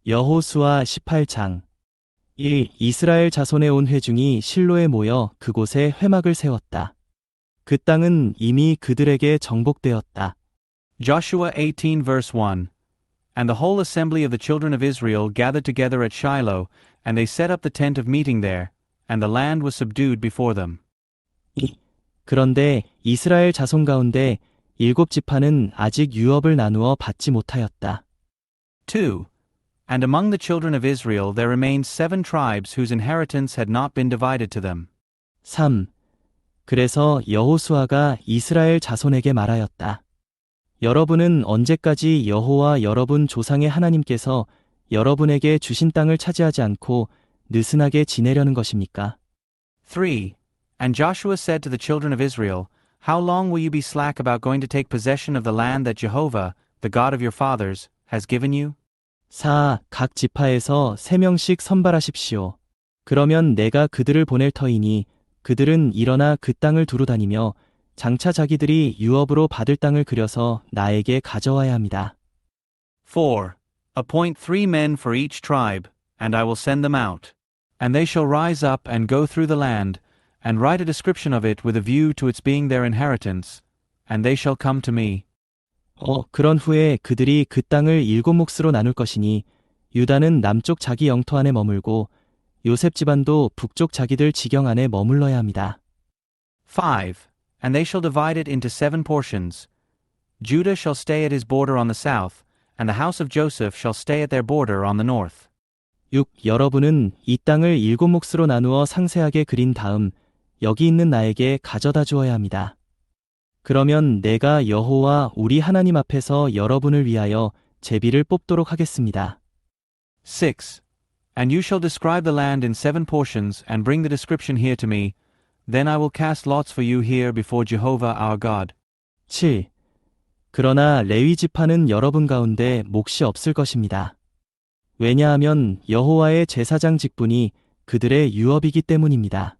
여호수아 18장 1. 이스라엘 자손의 온 회중이 실로에 모여 그곳에 회막을 세웠다. 그 땅은 이미 그들에게 정복되었다. Joshua 18 verse 1. And the whole assembly of the children of Israel gathered together at Shiloh, and they set up the tent of meeting there, and the land was subdued before them. 2. 그런데 이스라엘 자손 가운데 7지파는 아직 유업을 나누어 받지 못하였다. 2. And among the children of Israel there remained 7 tribes whose inheritance had not been divided to them. 3. 그래서 여호수아가 이스라엘 자손에게 말하였다. 여러분은 언제까지 여호와 여러분 조상의 하나님께서 여러분에게 주신 땅을 차지하지 않고 느슨하게 지내려는 것입니까? 3. And Joshua said to the children of Israel, How long will you be slack about going to take possession of the land that Jehovah, the God of your fathers, has given you? 4. 각 지파에서 3명씩 선발하십시오. 그러면 내가 그들을 보낼 터이니 그들은 일어나 그 땅을 두루 다니며 장차 자기들이 유업으로 받을 땅을 그려서 나에게 가져와야 합니다. 4. Appoint 3 men for each tribe, and I will send them out. And they shall rise up and go through the land, and write a description of it with a view to its being their inheritance, and they shall come to me. 그런 후에 그들이 그 땅을 7몫으로 나눌 것이니 유다는 남쪽 자기 영토 안에 머물고 요셉 집안도 북쪽 자기들 지경 안에 머물러야 합니다. 5. And they shall divide it into 7 portions. Judah shall stay at his border on the south, and the house of Joseph shall stay at their border on the north. 6. 여러분은 이 땅을 7몫으로 나누어 상세하게 그린 다음 여기 있는 나에게 가져다 주어야 합니다. 그러면 내가 여호와 우리 하나님 앞에서 여러분을 위하여 제비를 뽑도록 하겠습니다. 6. And you shall describe the land in 7 portions, and bring the description here to me. Then I will cast lots for you here before Jehovah our God. 7. 그러나 레위 지파는 여러분 가운데 몫이 없을 것입니다. 왜냐하면 여호와의 제사장 직분이 그들의 유업이기 때문입니다.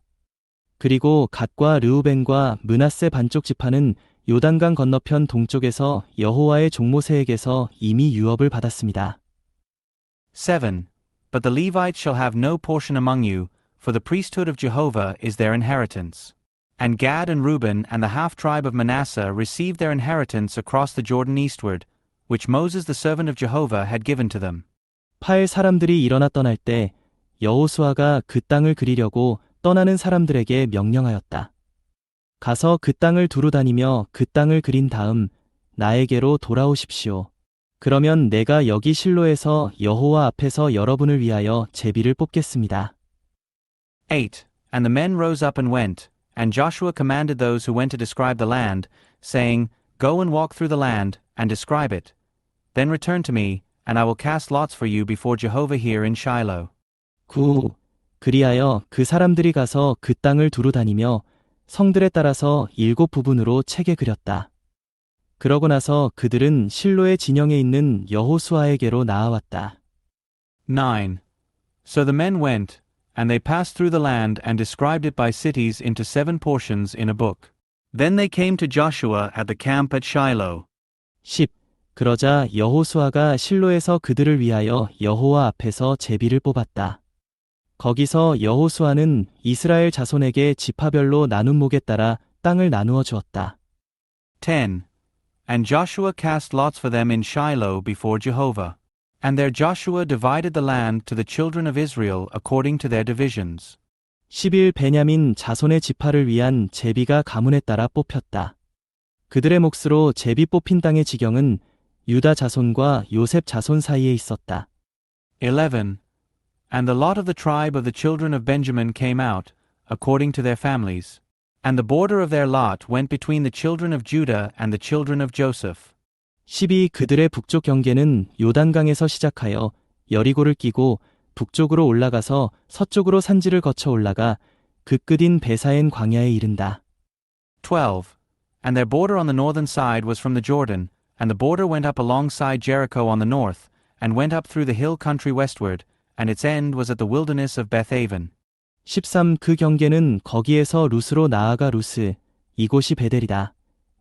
그리고 갓과 르우벤과 므낫세 반쪽 지파는 요단강 건너편 동쪽에서 여호와의 종모세에게서 이미 유업을 받았습니다. 7. But the Levites shall have no portion among you, for the priesthood of Jehovah is their inheritance. And Gad and Reuben and the half-tribe of Manasseh received their inheritance across the Jordan eastward, which Moses the servant of Jehovah had given to them. 8. 사람들이 일어나 떠날 때 여호수아가 그 땅을 그리려고 떠나는 사람들에게 명령하였다. 가서 그 땅을 두루 다니며 그 땅을 그린 다음 나에게로 돌아오십시오. 그러면 내가 여기 실로에서 여호와 앞에서 여러분을 위하여 제비를 뽑겠습니다. 8. And the men rose up and went, and Joshua commanded those who went to describe the land, saying, Go and walk through the land, and describe it. Then return to me, and I will cast lots for you before Jehovah here in Shiloh. 9. 그리하여 그 사람들이 가서 그 땅을 두루 다니며 성들에 따라서 7부분으로 책에 그렸다. 그러고 나서 그들은 실로의 진영에 있는 여호수아에게로 나아왔다. 9. So the men went, and they passed through the land and described it by cities into 7 portions in a book. Then they came to Joshua at the camp at Shiloh. 10. 그러자 여호수아가 실로에서 그들을 위하여 여호와 앞에서 제비를 뽑았다. 거기서 여호수아는 이스라엘 자손에게 지파별로 나눈 목에 따라 땅을 나누어 주었다. 10. And Joshua cast lots for them in Shiloh before Jehovah. And there Joshua divided the land to the children of Israel according to their divisions. 11. 베냐민 자손의 지파를 위한 제비가 가문에 따라 뽑혔다. 그들의 몫으로 제비 뽑힌 땅의 지경은 유다 자손과 요셉 자손 사이에 있었다. 11. And the lot of the tribe of the children of Benjamin came out, according to their families. And the border of their lot went between the children of Judah and the children of Joseph. 12. 그들의 북쪽 경계는 요단강에서 시작하여 여리고를 끼고 북쪽으로 올라가서 서쪽으로 산지를 거쳐 올라가 그 끝인 베사엔 광야에 이른다. 12. And their border on the northern side was from the Jordan, and the border went up alongside Jericho on the north, and went up through the hill country westward, and its end was at the wilderness of Bethaven. 13. 그 경계는 거기에서 루스로 나아가 루스, 이곳이 베델이다.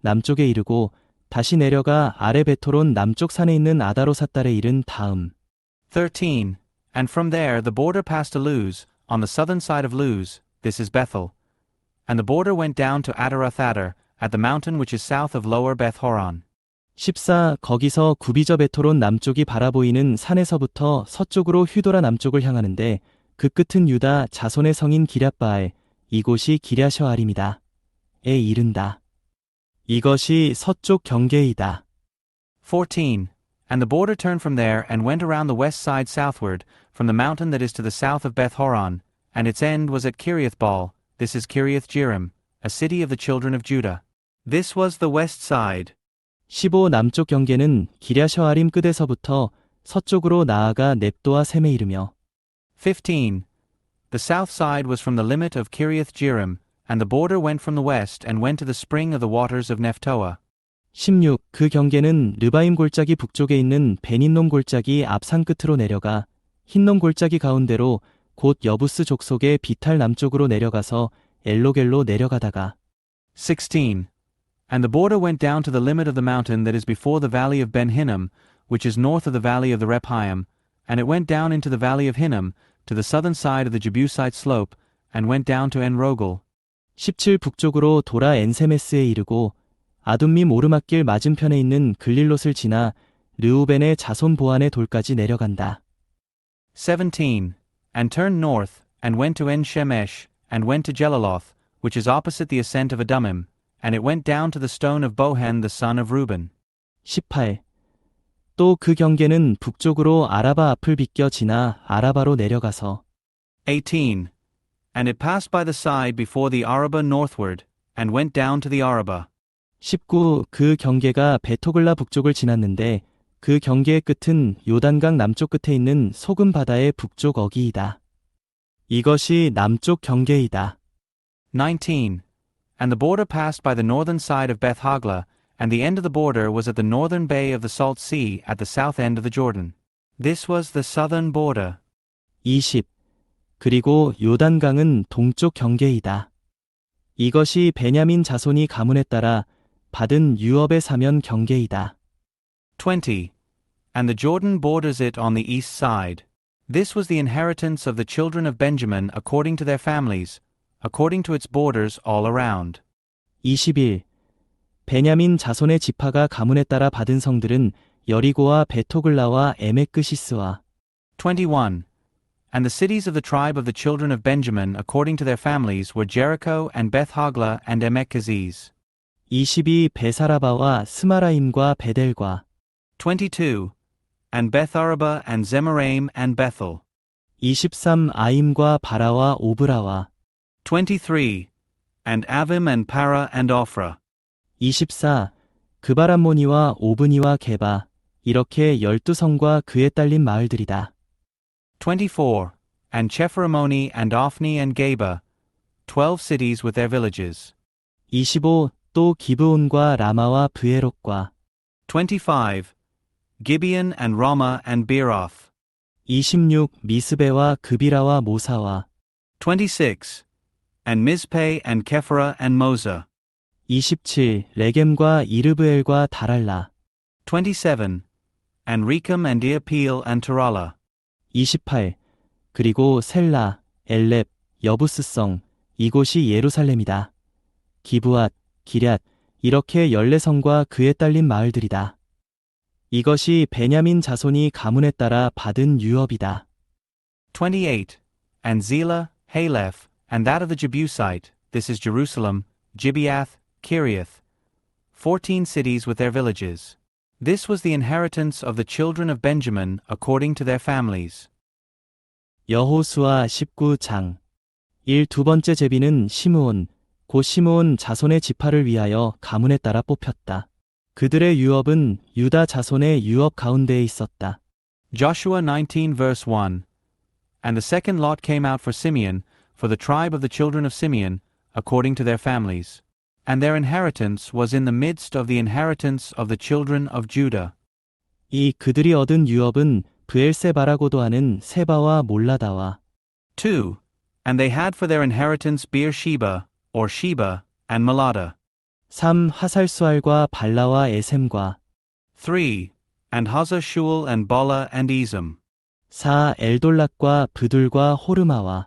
남쪽에 이르고 다시 내려가 아래 베토론 남쪽 산에 있는 아다로삿달에 이른 다음. 13. And from there the border passed to Luz, on the southern side of Luz, this is Bethel. And the border went down to Adaroth-Adar, at the mountain which is south of lower Beth-horon. 14. 거기서 구비저 베토론 남쪽이 바라보이는 산에서부터 서쪽으로 휴도라 남쪽을 향하는데 그 끝은 유다 자손의 성인 기럇바알, 이곳이 기랴셔알입니다. 에 이른다. 이것이 서쪽 경계이다. 14. And the border turned from there and went around the west side southward, from the mountain that is to the south of Beth-horon, and its end was at Kiriath-baal, this is Kiriath-jearim, a city of the children of Judah. This was the west side. 15. 남쪽 경계는 기랴셔알임 끝에서부터 서쪽으로 나아가 넵도와 셈에 이르며 15. The south side was from the limit of Kiriath-jearim, and the border went from the west and went to the spring of the waters of Nephtoah. 16. 그 경계는 르바임 골짜기 북쪽에 있는 베닌놈 골짜기 앞산 끝으로 내려가 흰놈 골짜기 가운데로 곧 여부스 족속의 비탈 남쪽으로 내려가서 엘로겔로 내려가다가 16. And the border went down to the limit of the mountain that is before the valley of Ben Hinnom, which is north of the valley of the Rephaim, and it went down into the valley of Hinnom, to the southern side of the Jebusite slope, and went down to En-rogel. 17. 북쪽으로 돌아 엔세메스에 이르고 아둠밈 오르막길 맞은편에 있는 글릴롯을 지나 르우벤의 자손 보안의 돌까지 내려간다. 17. And turned north, and went to En-shemesh, and went to Jelaloth, which is opposite the ascent of Adummim, and it went down to the stone of Bohan the son of Reuben. 18. 또 그 경계는 북쪽으로 아라바 앞을 비껴 지나 아라바로 내려가서 18. And it passed by the side before the Arabah northward, and went down to the Arabah. 19. 그 경계가 베토글라 북쪽을 지났는데 그 경계의 끝은 요단강 남쪽 끝에 있는 소금 바다의 북쪽 어기이다. 이것이 남쪽 경계이다. 19. And the border passed by the northern side of Beth Hagla, and the end of the border was at the northern bay of the Salt Sea at the south end of the Jordan. This was the southern border. 20. 그리고 요단강은 동쪽 경계이다. 이것이 베냐민 자손이 가문에 따라 받은 유업의 사면 경계이다. 20. And the Jordan borders it on the east side. This was the inheritance of the children of Benjamin according to their families, according to its borders all around. 21. 베냐민 자손의 지파가 가문에 따라 받은 성들은 여리고와 베토글라와 에메크시스와 21. And the cities of the tribe of the children of Benjamin according to their families were Jericho and Beth Hagla and Emekkeziz. 22. 베사라바와 스마라임과 베델과 22. And Beth Araba and Zemaraim and Bethel. 23. 아임과 바라와 오브라와 23. And Avim and Para and Ophrah. 24. 그바람모니와 오브니와 게바 이렇게 12성과 그에 딸린 마을들이다. 24. And Chephramoni and Ophni and Geba, 12 cities with their villages. 25. 또 기브온과 라마와 브에롯과 25. Gibeon and Ramah and Beeroth. 26. 미스베와 그비라와 모사와 26. And Mizpeh and Kephara and Moza. 27. 레겜과 이르브엘과 다랄라 27. And Rechem and Deapeel and Tarala. 28. 그리고 셀라, 엘렙, 여부스성 이곳이 예루살렘이다. 기브앗, 기럇 이렇게 14성과 그에 딸린 마을들이다. 이것이 베냐민 자손이 가문에 따라 받은 유업이다. 28. And Zelah, Haleph, and that of the Jebusite, this is Jerusalem, Gibeath, Kiriath, 14 cities with their villages. This was the inheritance of the children of Benjamin according to their families. 여호수아 19장 1. 두 번째 제비는 시므온, 곧 시므온 자손의 지파를 위하여 가문에 따라 뽑혔다. 그들의 유업은 유다 자손의 유업 가운데에 있었다. Joshua 19 verse 1. And the second lot came out for Simeon, for the tribe of the children of Simeon, according to their families. And their inheritance was in the midst of the inheritance of the children of Judah. 이 그들이 얻은 유업은 브엘세바라고도 하는 세바와 몰라다와 2. And they had for their inheritance Beersheba, or Sheba, and Melada. 3. 하살수알과 발라와 에셈과 3. And Hazar Shual and Bala and Ezem. 4. 엘돌락과 브둘과 호르마와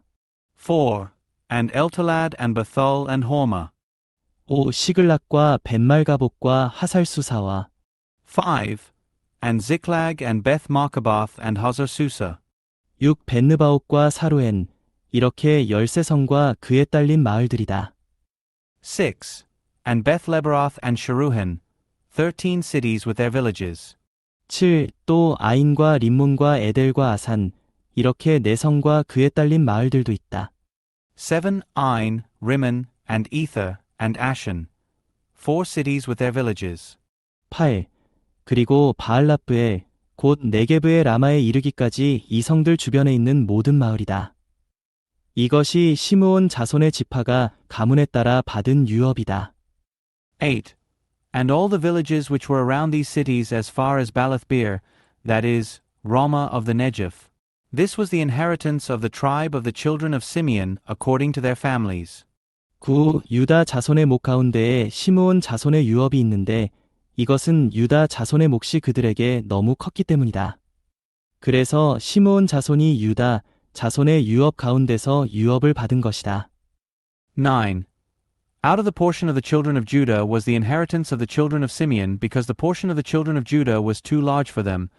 4. And Eltolad and Bethul and Hormah. 5. 시글락과 벤말가복과 하살수사와 5. And Ziklag and Beth Markaboth and Hazar Susa. 6. 벤느바옥과 사루엔 이렇게 13성과 그에 딸린 마을들이다. 6. And Beth Lebaroth and Sharuhen, 13 cities with their villages. 7. 또 아인과 림몬과 에델과 아산 이렇게 4성과 그에 딸린 마을들도 있다. 7. Ain, Rimmon, and Ether, and Ashan, 4 cities with their villages. 8. 그리고 바알라브에 곧 네게브의 라마에 이르기까지 이 성들 주변에 있는 모든 마을이다. 이것이 시므온 자손의 지파가 가문에 따라 받은 유업이다. 8. And all the villages which were around these cities as far as Balath-beer, that is, Ramah of the Negev. This was the inheritance of the tribe of the children of Simeon according to their families. 9. 유다 자손의 목 가운데에 시므온 자손의 유업이 있는데 이것은 유다 자손의 몫이 그들에게 너무 컸기 때문이다. 그래서 시므온 자손이 유다 자손의 유업 가운데서 유업을 받은 것이다. 9. Out of the portion of the children of Judah was the inheritance of the children of Simeon, because the portion of the children of Judah was too large for them.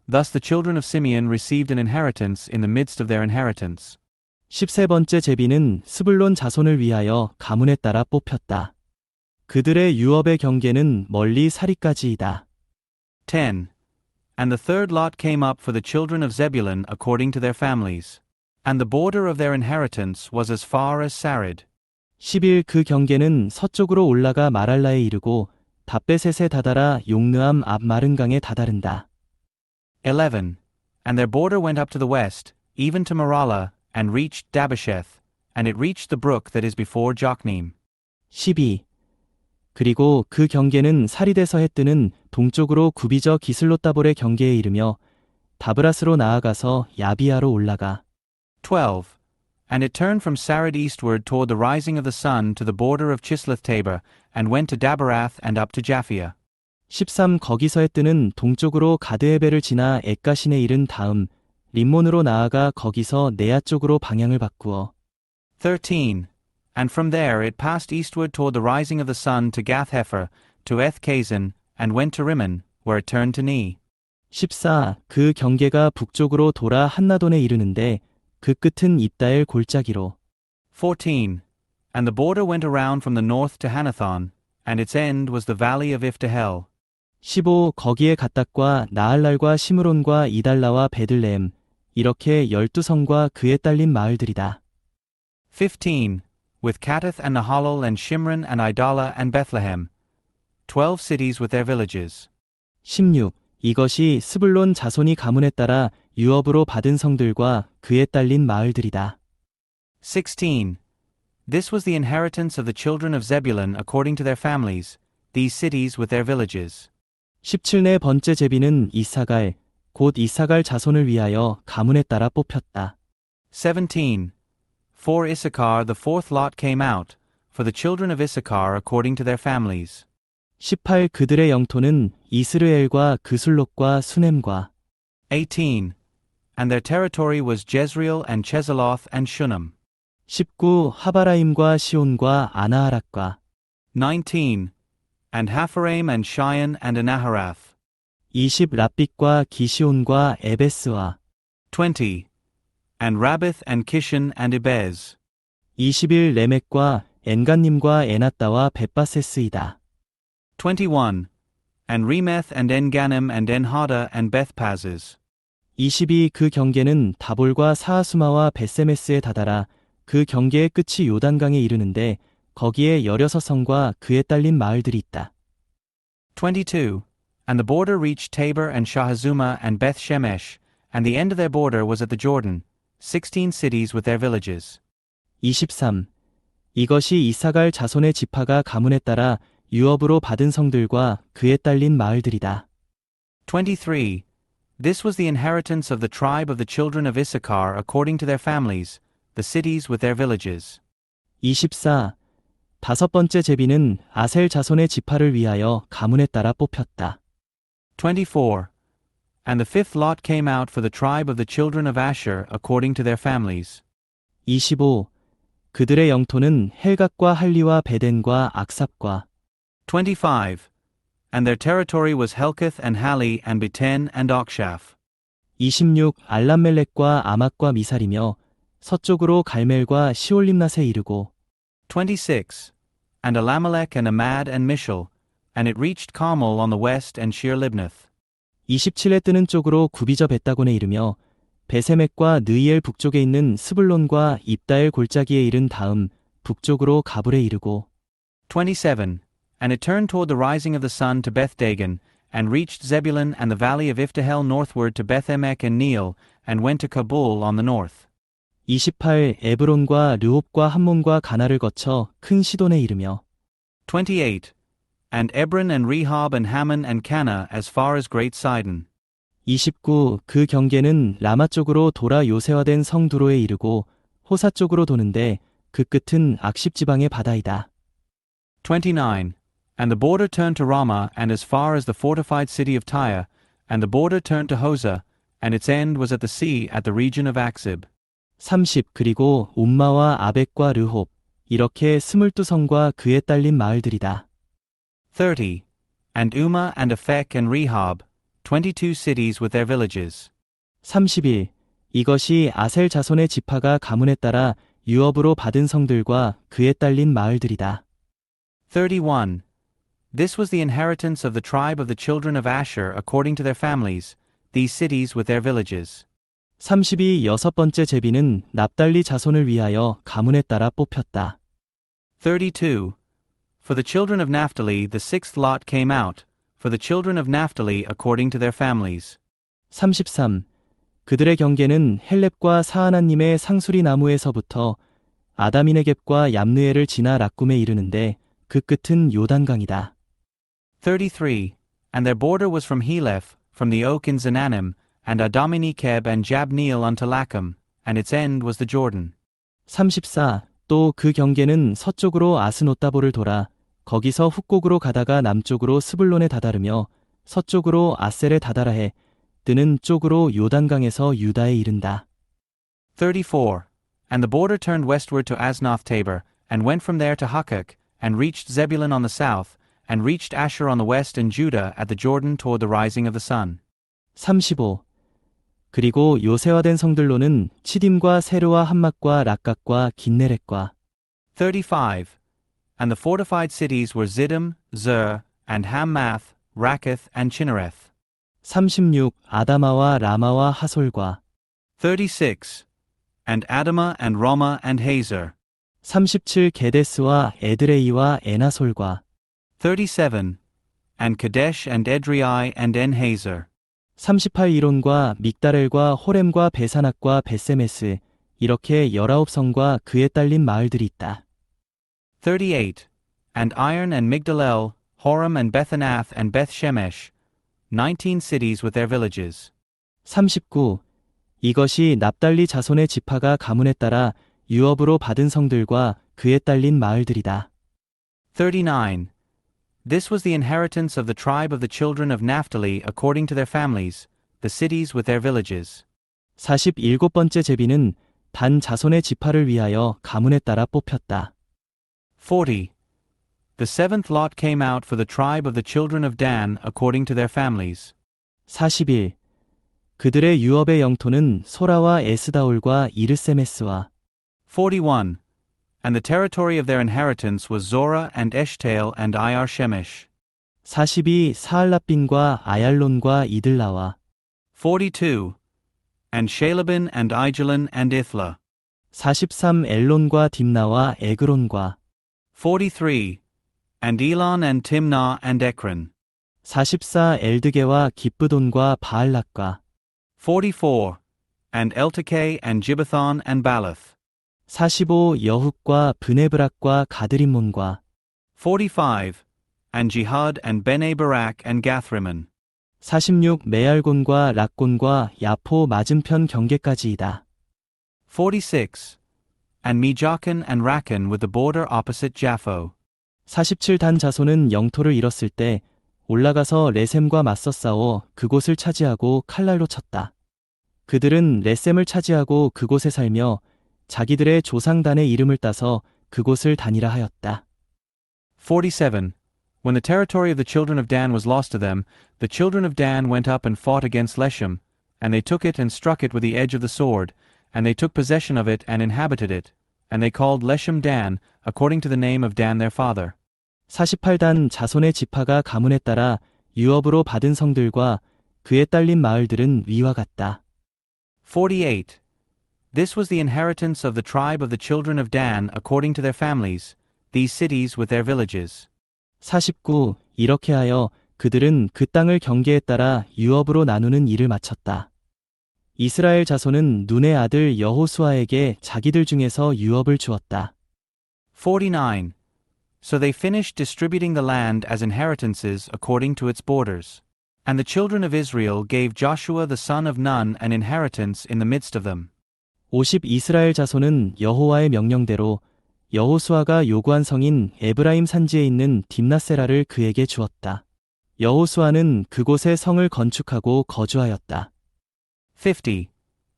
Thus the children of Simeon received an inheritance in the midst of their inheritance. 13번째 제비는 스불론 자손을 위하여 가문에 따라 뽑혔다. 그들의 유업의 경계는 멀리 사리까지이다. 10. And the third lot came up for the children of Zebulun according to their families. And the border of their inheritance was as far as Sarid. 11. 그 경계는 서쪽으로 올라가 마랄라에 이르고 답베셋에 다다라 용느암 앞 마른 강에 다다른다. 11. And their border went up to the west, even to Marallah, and reached Dabasheth, and it reached the brook that is before Jokneam. 12. 그리고 그 경계는 사리데서 해 뜨는 동쪽으로 구비저 기슬롯다볼의 경계에 이르며 다브라스로 나아가서 야비아로 올라가. 12. And it turned from Sarid eastward toward the rising of the sun to the border of Chisloth-Tabor, and went to Dabarath and up to Japhia. 13. 거기서 해 뜨는 동쪽으로 가드에벨을 지나 엣가신에 이른 다음 림몬으로 나아가 거기서 네아 쪽으로 방향을 바꾸어. 13. And from there it passed eastward toward the rising of the sun to Gath-Hepher, to Eth-Kazan, and went to Rimmon, where it turned to Ne. 14. 그 경계가 북쪽으로 돌아 한나돈에 이르는데 그 끝은 입다엘 골짜기로. 14. And the border went around from the north to Hanathon, and its end was the valley of Iftahel. 15. 거기에 갓닥과 나할랄과 시므론과 이달라와 베들레헴 이렇게 12성과 그에 딸린 마을들이다. 15. With Kattith and Nahalal and Shimron and Idalah and Bethlehem, 12 cities with their villages. 16. 이것이 스불론 자손이 가문에 따라 유업으로 받은 성들과 그에 딸린 마을들이다. 16. This was the inheritance of the children of Zebulun according to their families, these cities with their villages. 17. 번째 제비는 이사갈, 곧 이사갈 자손을 위하여 가문에 따라 뽑혔다. 17. For Issachar the fourth lot came out, for the children of Issachar according to their families. 18. 그들의 영토는 이스르엘과 그술롯과 수넴과 18. And their territory was Jezreel and Chesulloth and Shunem. 19. 하바라임과 시온과 아나하락과 19. And Hapharaim and Cheyenne and Anaharath. 20. 랍빗과 기시온과 에베스와 20. And Rabbith and Kishan and Ibez. 21. 레멕과 엔간님과 에낫다와 벳바세스이다. 21. And Remeth and En-Ganim and En-Hada and Beth-Pazes. 22. 그 경계는 다볼과 사하수마와 벳세메스에 다다라 그 경계의 끝이 요단강에 이르는데 거기에 16성과 그에 딸린 마을들이 있다. 22. And the border reached Tabor and Shahazuma and Beth-Shemesh, and the end of their border was at the Jordan, 16 cities with their villages. 23. 이것이 이사갈 자손의 지파가 가문에 따라 유업으로 받은 성들과 그에 딸린 마을들이다. 23. This was the inheritance of the tribe of the children of Issachar according to their families, the cities with their villages. 24. 다섯 번째 제비는 아셀 자손의 지파를 위하여 가문에 따라 뽑혔다. 24. And the fifth lot came out for the tribe of the children of Asher according to their families. 25. 그들의 영토는 헬갓과 할리와 베덴과 악삽과 25. And their territory was Helkath and Hali and Beten and Akshaph. 26. 알람멜렉과 아맛과 미살이며 서쪽으로 갈멜과 시올림낫에 이르고 26. And Alamelech and Amad and Mishal, and it reached Carmel on the west and Shir Libnath. 27에 뜨는 쪽으로 구비저 벳다곤에 이르며 베세맥과 느이엘 북쪽에 있는 스불론과 입다엘 골짜기에 이른 다음 북쪽으로 가불에 이르고 27. And it turned toward the rising of the sun to Beth-dagon, and reached Zebulun and the valley of Iftahel northward to Beth-emek and Neel, and went to Kabul on the north. 28. 에브론과 르홉과 함몬과 가나를 거쳐 큰 시돈에 이르며 28. And Ebron and Rehob and Hammon and Cana as far as Great Sidon. 29. 그 경계는 라마 쪽으로 돌아 요새화된 성두로에 이르고 호사 쪽으로 도는데 그 끝은 악십 지방의 바다이다. 29. And the border turned to Ramah and as far as the fortified city of Tyre, and the border turned to Hosah, and its end was at the sea at the region of Akzib. 30. 그리고 옴마와 아벡과 르홉 이렇게 22성과 그에 딸린 마을들이다. 30. And Ummah and Aphek and Rehob, 22 cities with their villages. 31. 이것이 아셀 자손의 지파가 가문에 따라 유업으로 받은 성들과 그에 딸린 마을들이다. 31. This was the inheritance of the tribe of the children of Asher according to their families, these cities with their villages. 32. 여섯 번째 제비는 납달리 자손을 위하여 가문에 따라 뽑혔다. 32. For the children of Naphtali the sixth lot came out, for the children of Naphtali according to their families. 33. 그들의 경계는 헬렙과 사하나님의 상수리 나무에서부터 아다미네겝과 얌느에를 지나 락굼에 이르는데 그 끝은 요단강이다. 33. And their border was from Heleph, from the oak in Zananim, and Adaminekeb and Jabneel unto Lachum, and its end was the Jordan. 34. 또 그 경계는 서쪽으로 아스노따보를 돌아 거기서 훅곡으로 가다가 남쪽으로 스불론에 다다르며 서쪽으로 아셀에 다다라해 뜨는 쪽으로 요단강에서 유다에 이른다. 34. And the border turned westward to Asnoth Tabor, and went from there to Hukkok, and reached Zebulun on the south, and reached Asher on the west and Judah at the Jordan toward the rising of the sun. 35. 그리고 요새화된 성들로는 치딤과 세르와 함막과 락각과 긴네렛과 35. And the fortified cities were Ziddim, Zer, and Hammath, Rakkath, and Chinnereth. 36. 아다마와 라마와 하솔과 36. And Adamah and Ramah and Hazer. 37. 게데스와 에드레이와 에나솔과 37. And Kadesh and Edrei and En-Hazer. 38. 이론과 믹다렐과 호렘과 베사낙과 베세메스 이렇게 19성과 그에 딸린 마을들이 있다. 38. And Iron and Migdalel, Horem and Bethanath and Beth-Shemesh, 19 cities with their villages. 39. 이것이 납달리 자손의 지파가 가문에 따라 유업으로 받은 성들과 그에 딸린 마을들이다. 39. This was the inheritance of the tribe of the children of Naphtali according to their families, the cities with their villages. 47번째 제비는 단 자손의 지파를 위하여 가문에 따라 뽑혔다. 40. The seventh lot came out for the tribe of the children of Dan according to their families. 41. 그들의 유업의 영토는 소라와 에스다올과 이르세메스와 41. And the territory of their inheritance was Zorah and Eshtael and Ir Shemesh. 42. 사알라빈과 아얄론과 이들라와 42. And Shalabin and Aijalon and Ithla. 43. 엘론과 딥나와 에그론과 43. And Elon and Timnah and Ekron. 44. 엘드게와 기브돈과 바알락과 44. And Eltekeh and Gibbethon and Baalath. 45. 여훅과 브네브락과 가드림몬과 45. And Jihad and Bene Barak and Gathrimmon. 46. 메알곤과 락곤과 야포 맞은편 경계까지이다. 46. And Mijakan and Rakan with the border opposite Japho. 47. 단 자손은 영토를 잃었을 때 올라가서 레셈과 맞서 싸워 그곳을 차지하고 칼날로 쳤다. 그들은 레셈을 차지하고 그곳에 살며 자기들의 조상단의 이름을 따서 그곳을 다니라 하였다. 47. When the territory of the children of Dan was lost to them, the children of Dan went up and fought against Leshem, and they took it and struck it with the edge of the sword, and they took possession of it and inhabited it, and they called Leshem Dan, according to the name of Dan their father. 48단 자손의 지파가 가문에 따라 유업으로 받은 성들과 그에 딸린 마을들은 위와 같다. 48. This was the inheritance of the tribe of the children of Dan according to their families, these cities with their villages. 49. 이렇게 하여 그들은 그 땅을 경계에 따라 유업으로 나누는 일을 마쳤다. 이스라엘 자손은 눈의 아들 여호수아에게 자기들 중에서 유업을 주었다. 49. So they finished distributing the land as inheritances according to its borders. And the children of Israel gave Joshua the son of Nun an inheritance in the midst of them. 50. 이스라엘 자손은 여호와의 명령대로 여호수아가 요구한 성인 에브라임 산지에 있는 딥나세라를 그에게 주었다. 여호수아는 그곳에 성을 건축하고 거주하였다. 50.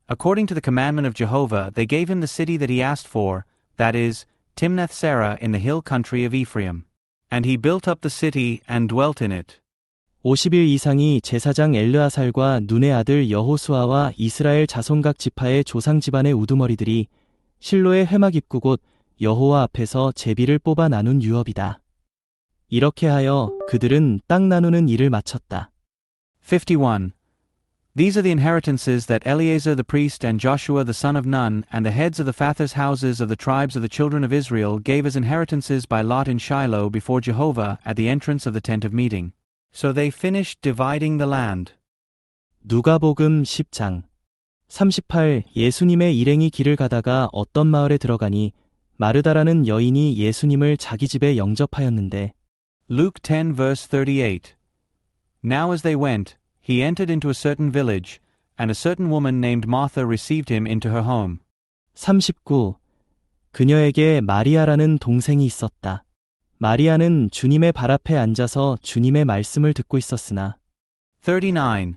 According to the commandment of Jehovah, they gave him the city that he asked for, that is, Timnath-serah in the hill country of Ephraim. And he built up the city and dwelt in it. 50일 이상이 제사장 엘르아살과 눈의 아들 여호수아와 이스라엘 자손 각 지파의 조상 집안의 우두머리들이 실로의 회막 입구 곧 여호와 앞에서 제비를 뽑아 나눈 유업이다. 이렇게 하여 그들은 땅 나누는 일을 마쳤다. 51. These are the inheritances that Eleazar the priest and Joshua the son of Nun and the heads of the fathers' houses of the tribes of the children of Israel gave as inheritances by lot in Shiloh before Jehovah at the entrance of the tent of meeting. So they finished dividing the land. 누가복음 10장 38. 예수님의 일행이 길을 가다가 어떤 마을에 들어가니 마르다라는 여인이 예수님을 자기 집에 영접하였는데 Luke 10 verse 38. Now as they went, he entered into a certain village, and a certain woman named Martha received him into her home. 39. 그녀에게 마리아라는 동생이 있었다. 마리아는 주님의 발 앞에 앉아서 주님의 말씀을 듣고 있었으나 39.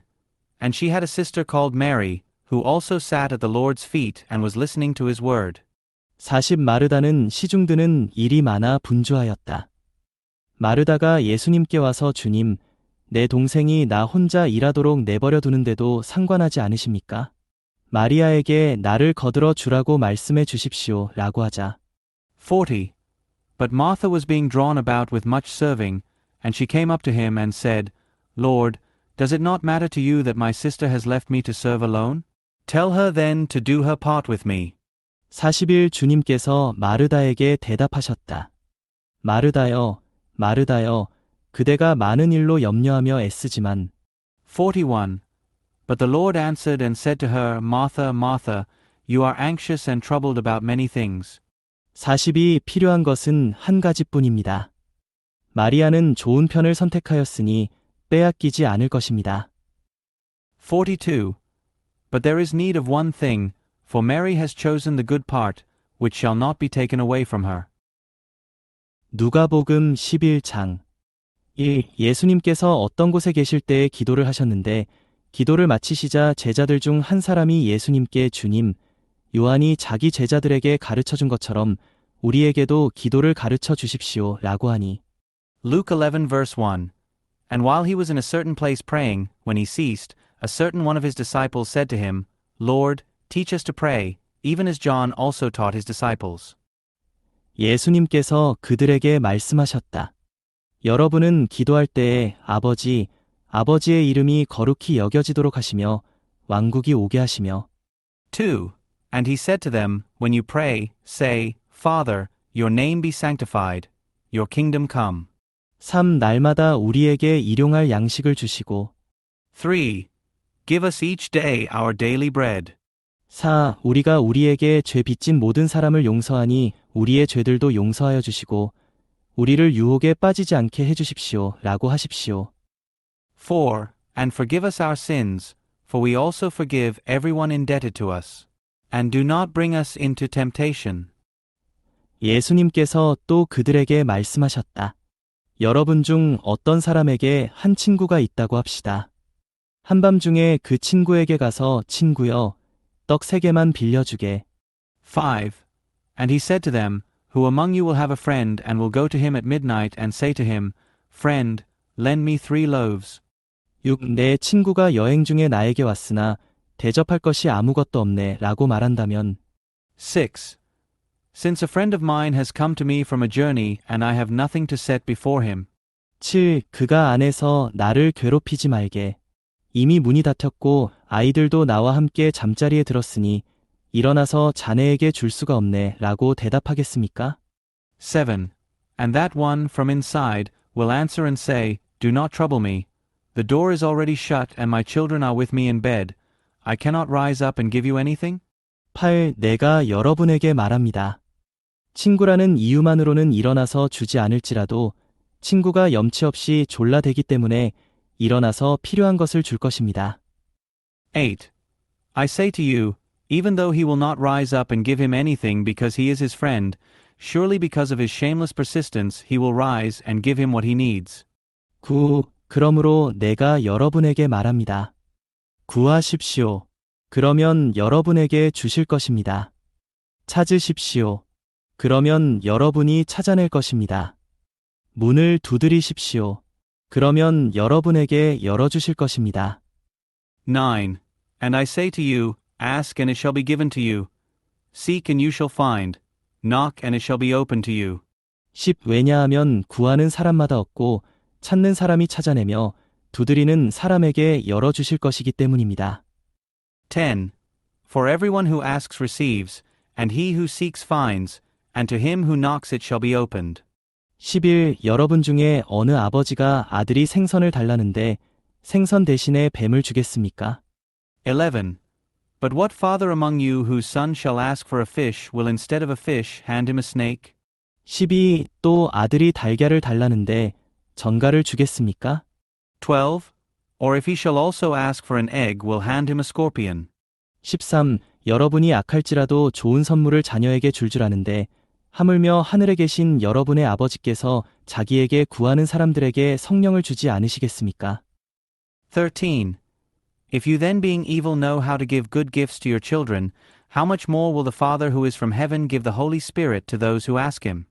And she had a sister called Mary, who also sat at the Lord's feet and was listening to his word. 40. 마르다는 시중드는 일이 많아 분주하였다. 마르다가 예수님께 와서 주님, 내 동생이 나 혼자 일하도록 내버려 두는데도 상관하지 않으십니까? 마리아에게 나를 거들어 주라고 말씀해 주십시오 라고 하자. 40. But Martha was being drawn about with much serving, and she came up to him and said, Lord, does it not matter to you that my sister has left me to serve alone? Tell her then to do her part with me. 40일 주님께서 마르다에게 대답하셨다. 마르다여, 마르다여, 그대가 많은 일로 염려하며 애쓰지만 41. But the Lord answered and said to her, Martha, Martha, you are anxious and troubled about many things. 40이 필요한 것은 한 가지뿐입니다. 마리아는 좋은 편을 선택하였으니 빼앗기지 않을 것입니다. 42. But there is need of one thing, for Mary has chosen the good part, which shall not be taken away from her. 누가복음 11장 1. 예수님께서 어떤 곳에 계실 때에 기도를 하셨는데 기도를 마치시자 제자들 중 한 사람이 예수님께 주님, 요한이 자기 제자들에게 가르쳐준 것처럼 우리에게도 기도를 가르쳐 주십시오 라고 하니 Luke 11 verse 1. And while he was in a certain place praying, when he ceased, a certain one of his disciples said to him, Lord, teach us to pray, even as John also taught his disciples. 예수님께서 그들에게 말씀하셨다. 여러분은 기도할 때에 아버지의 이름이 거룩히 여겨지도록 하시며 왕국이 오게 하시며 2. And he said to them, When you pray, say, Father, your name be sanctified, your kingdom come. 3. 날마다 우리에게 일용할 양식을 주시고 3. Give us each day our daily bread. 4. 우리가 우리에게 죄 빚진 모든 사람을 용서하니 우리의 죄들도 용서하여 주시고 우리를 유혹에 빠지지 않게 해주십시오 라고 하십시오. 4. And forgive us our sins, for we also forgive everyone indebted to us. And do not bring us into temptation. 예수님께서 또 그들에게 말씀하셨다. 여러분 중 어떤 사람에게 한 친구가 있다고 합시다. 한밤중에 그 친구에게 가서 친구여, 떡 3개만 빌려주게. 5. And he said to them, Who among you will have a friend and will go to him at midnight and say to him, Friend, lend me 3 loaves. 6. 내 친구가 여행 중에 나에게 왔으나 대접할 것이 아무것도 없네 라고 말한다면 6. Since a friend of mine has come to me from a journey and I have nothing to set before him. 7. 그가 안에서 나를 괴롭히지 말게. 이미 문이 닫혔고 아이들도 나와 함께 잠자리에 들었으니 일어나서 자네에게 줄 수가 없네 라고 대답하겠습니까? 7. And that one from inside will answer and say, Do not trouble me. The door is already shut and my children are with me in bed. I cannot rise up and give you anything? 8. 내가 여러분에게 말합니다. 친구라는 이유만으로는 일어나서 주지 않을지라도 친구가 염치 없이 졸라대기 때문에 일어나서 필요한 것을 줄 것입니다. 8. I say to you, even though he will not rise up and give him anything because he is his friend, surely because of his shameless persistence he will rise and give him what he needs. 9. 그러므로 내가 여러분에게 말합니다. 구하십시오. 그러면 여러분에게 주실 것입니다. 찾으십시오. 그러면 여러분이 찾아낼 것입니다. 문을 두드리십시오. 그러면 여러분에게 열어주실 것입니다. 9. And I say to you, Ask and it shall be given to you. Seek and you shall find. Knock and it shall be opened to you. 10. 왜냐하면 구하는 사람마다 얻고 찾는 사람이 찾아내며 두드리는 사람에게 열어주실 것이기 때문입니다. 10. For everyone who asks receives, and he who seeks finds, and to him who knocks it shall be opened. 11. 여러분 중에 어느 아버지가 아들이 생선을 달라는데 생선 대신에 뱀을 주겠습니까? 11. But what father among you whose son shall ask for a fish will instead of a fish hand him a snake? 12. 또 아들이 달걀을 달라는데 전갈을 주겠습니까? 12. Or if he shall also ask for an egg will hand him a scorpion? 13. 여러분이 악할지라도 좋은 선물을 자녀에게 줄 아는데 하물며 하늘에 계신 여러분의 아버지께서 자기에게 구하는 사람들에게 성령을 주지 않으시겠습니까? 13. If you then being evil know how to give good gifts to your children, how much more will the Father who is from heaven give the Holy Spirit to those who ask him?